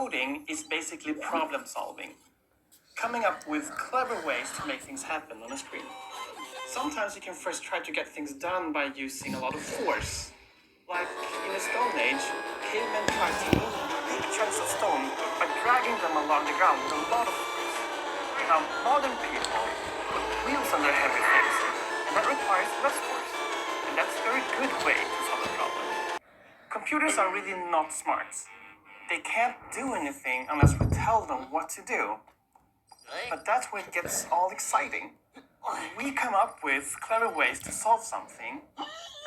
coding is basically problem solving, coming up with clever ways to make things happen on a screen. Sometimes you can first try to get things done by using a lot of force. Like in the Stone Age, cavemen tried to move big chunks of stone by dragging them along the ground with a lot of force. Now, modern people put wheels on their heavy things, and that requires less force. And that's a very good way to solve a problem. Computers are really not smart. They can't do anything unless we tell them what to do. But that's where it gets all exciting. We come up with clever ways to solve something,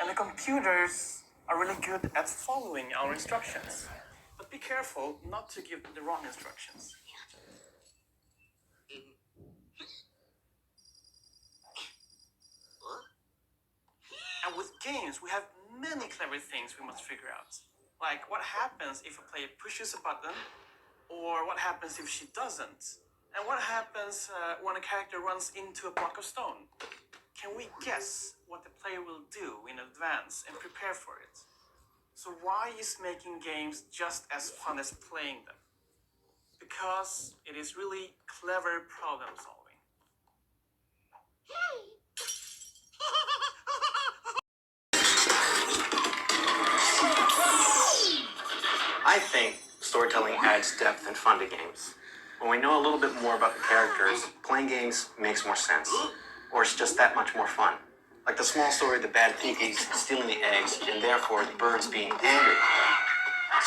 and the computers are really good at following our instructions. But be careful not to give the wrong instructions. And with games, we have many clever things we must figure out. Like what happens if a player pushes a button, or what happens if she doesn't, and what happens when a character runs into a block of stone. Can we guess what the player will do in advance and prepare for it? So why is making games just as fun as playing them? Because it is really clever problem solving. I think storytelling adds depth and fun to games. When we know a little bit more about the characters, playing games makes more sense. Or it's just that much more fun. Like the small story of the bad piggies stealing the eggs and therefore the birds being angry.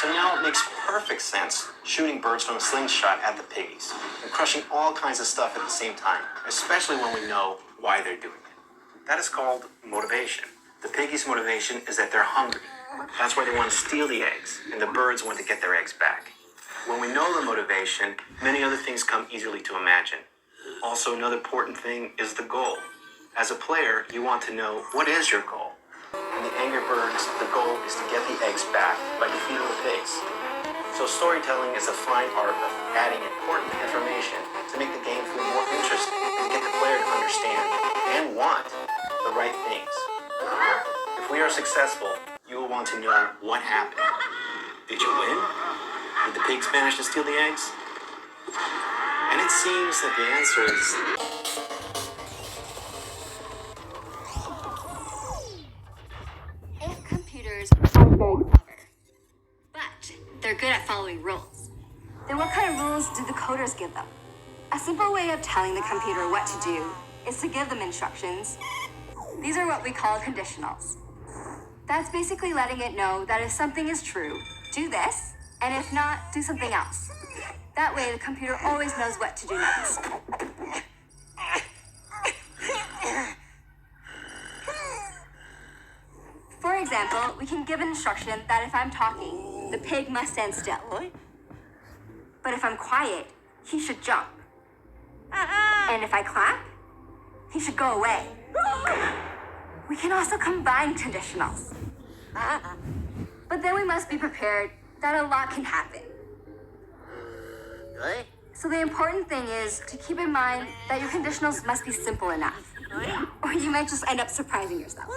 So now it makes perfect sense shooting birds from a slingshot at the piggies and crushing all kinds of stuff at the same time, especially when we know why they're doing it. That is called motivation. The piggies' motivation is that they're hungry. That's why they want to steal the eggs, and the birds want to get their eggs back. When we know the motivation, many other things come easily to imagine. Also, another important thing is the goal. As a player, you want to know, what is your goal? In the Angry Birds, the goal is to get the eggs back by defeating the pigs. So storytelling is a fine art of adding important information to make the game feel more interesting and get the player to understand and want the right things. If we are successful, you will want to know what happened. Did you win? Did the pigs manage to steal the eggs? And it seems that the answer is... If computers are very clever, but they're good at following rules, then what kind of rules do the coders give them? A simple way of telling the computer what to do is to give them instructions. These are what we call conditionals. That's basically letting it know that if something is true, do this, and if not, do something else. That way, the computer always knows what to do next. For example, we can give an instruction that if I'm talking, the pig must stand still. But if I'm quiet, he should jump. And if I clap, he should go away. We can also combine conditionals. But then we must be prepared that a lot can happen. So the important thing is to keep in mind that your conditionals must be simple enough, or you might just end up surprising yourself.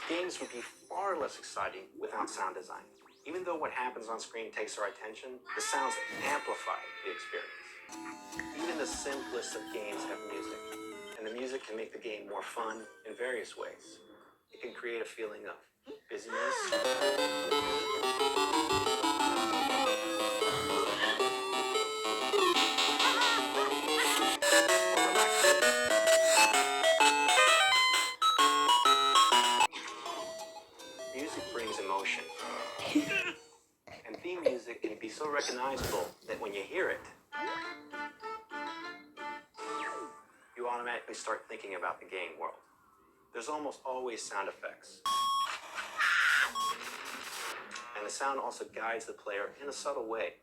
Games would be far less exciting without sound design. Even though what happens on screen takes our attention, the sounds amplify the experience. Even the simplest of games have music, and the music can make the game more fun in various ways. It can create a feeling of busyness, music brings emotion. And theme music can be so recognizable that when you hear it, you automatically start thinking about the game world. There's almost always sound effects. And the sound also guides the player in a subtle way.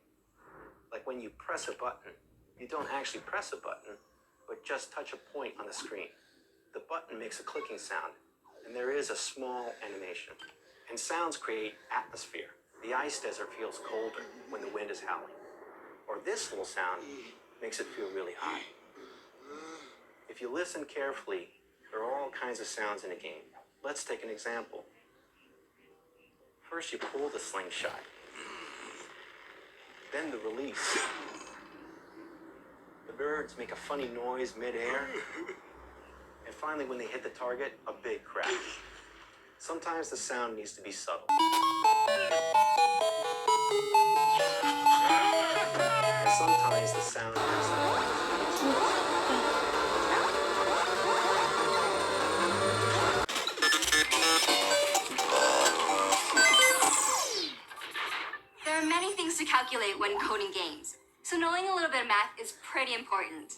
Like when you press a button, you don't actually press a button, but just touch a point on the screen. The button makes a clicking sound, and there is a small animation. And sounds create atmosphere. The ice desert feels colder when the wind is howling. Or this little sound makes it feel really hot. If you listen carefully, there are all kinds of sounds in a game. Let's take an example. First you pull the slingshot. Then the release. The birds make a funny noise mid-air. And finally, when they hit the target, a big crash. Sometimes the sound needs to be subtle. And sometimes the sound has to There are many things to calculate when coding games, so knowing a little bit of math is pretty important.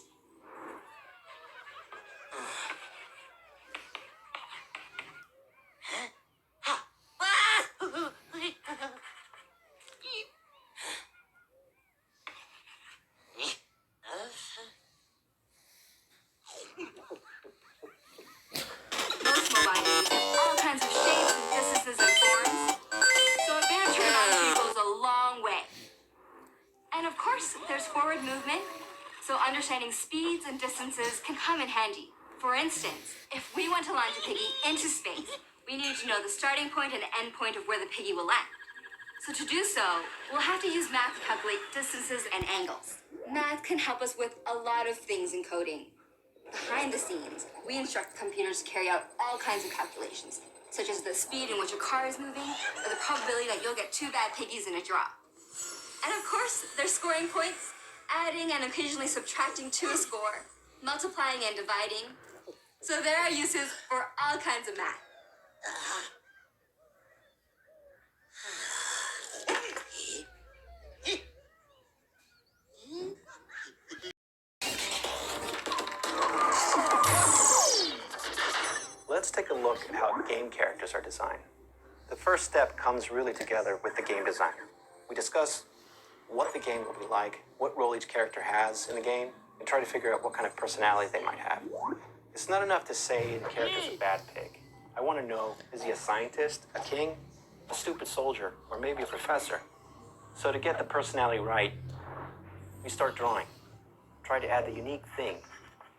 Most mobile games have all kinds of shapes and distances and forms, so a bit of terminology goes a long way. And of course, there's forward movement, so understanding speeds and distances can come in handy. For instance, if we want to launch a piggy into space, we need to know the starting point and end point of where the piggy will land. So to do so, we'll have to use math to calculate distances and angles. Math can help us with a lot of things in coding. Behind the scenes, we instruct computers to carry out all kinds of calculations, such as the speed in which a car is moving, or the probability that you'll get 2 bad piggies in a draw. And of course, there's scoring points, adding and occasionally subtracting to a score, multiplying and dividing. So there are uses for all kinds of math. Let's take a look at how game characters are designed. The first step comes really together with the game designer. We discuss what the game will be like, what role each character has in the game, and try to figure out what kind of personality they might have. It's not enough to say the character's a bad pig. I want to know, is he a scientist, a king, a stupid soldier, or maybe a professor? So to get the personality right, we start drawing. Try to add the unique thing,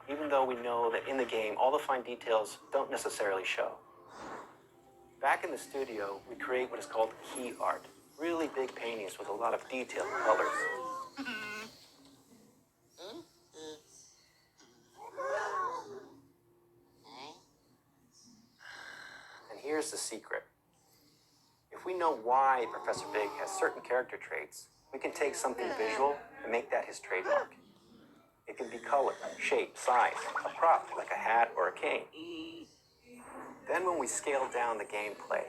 even though we know that in the game, all the fine details don't necessarily show. Back in the studio, we create what is called key art, really big paintings with a lot of detail and colors. And here's the secret. If we know why Professor Big has certain character traits, we can take something visual and make that his trademark. It can be color, shape, size, a prop like a hat or a cane. Then when we scale down the gameplay,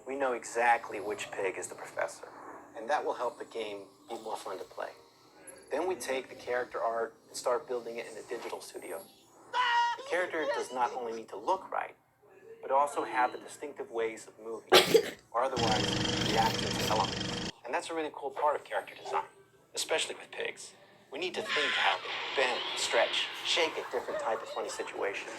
we know exactly which pig is the professor, and that will help the game be more fun to play. Then we take the character art and start building it in the digital studio. The character does not only need to look right, but also have the distinctive ways of moving, or otherwise reacting to elements. And that's a really cool part of character design, especially with pigs. We need to think how they bend, stretch, shake at different types of funny situations.